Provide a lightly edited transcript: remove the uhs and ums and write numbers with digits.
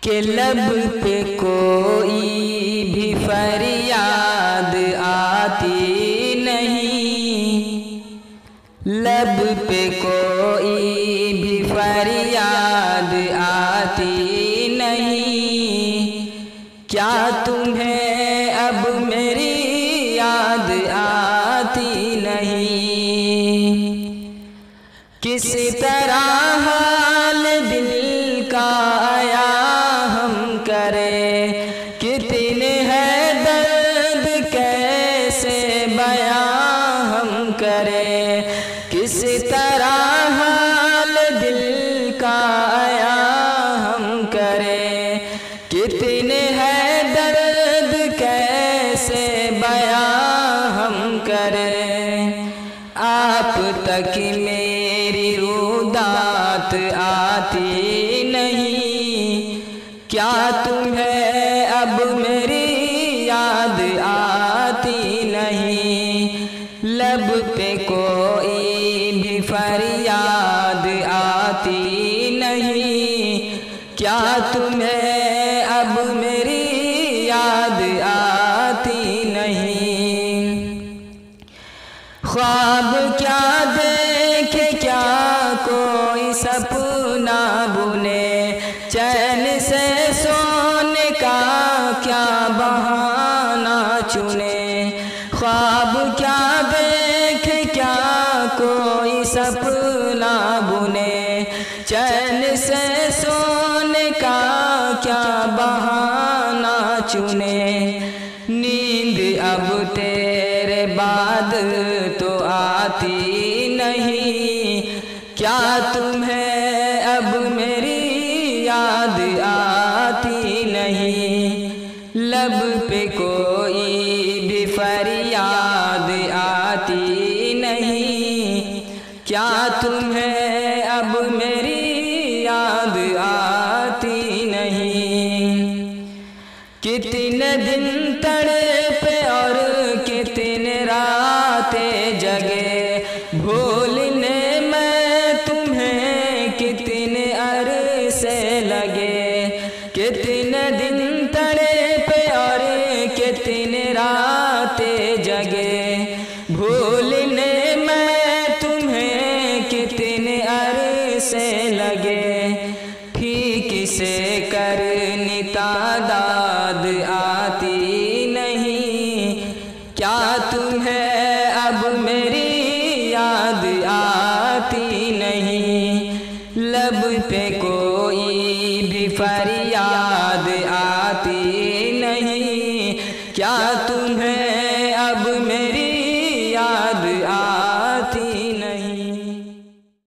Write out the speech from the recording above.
कि लब पे कोई भी फरियाद आती नहीं, लब पे कोई भी फरियाद आती नहीं। क्या तुम्हें अब मेरी याद आती नहीं? किस तरह हाल दिल का आया हम करें, कितने हैं दर्द कैसे बयां हम करें। किस तरह हाल दिल का आया हम करें, कितने हैं दर्द कैसे बयां हम करें। आप तक मेरी रुदात आती नहीं, क्या तुम्हें अब मेरी याद आती नहीं? लब पे कोई भी फरियाद आती नहीं, क्या तुम्हें अब मेरी याद आती नहीं? ख्वाब क्या देखे क्या कोई सपना बुने, चैन से सोने का क्या बहाना चुने। ख्वाब क्या देखे क्या कोई सपना बुने, चैन से सोने का क्या बहाना चुने। नींद अब तेरे बाद तो आती नहीं, क्या तुम्हें अब मेरी याद आती नहीं? लब पे कोई भी फरियाद आती नहीं, क्या तुम्हें अब मेरी याद आती नहीं? कितने दिन तड़पे और कितने रातें जगे, भूलने में तुम्हें कितने अरसे लगे। कितने दिन तड़पे और कितने रातें जगे, भूलने में तुम्हें कितने अरसे लगे। ठीक से करनी तादाद आती नहीं, क्या तुम्हें अब मेरी याद आती नहीं? लब पे कोई भी फरियाद आती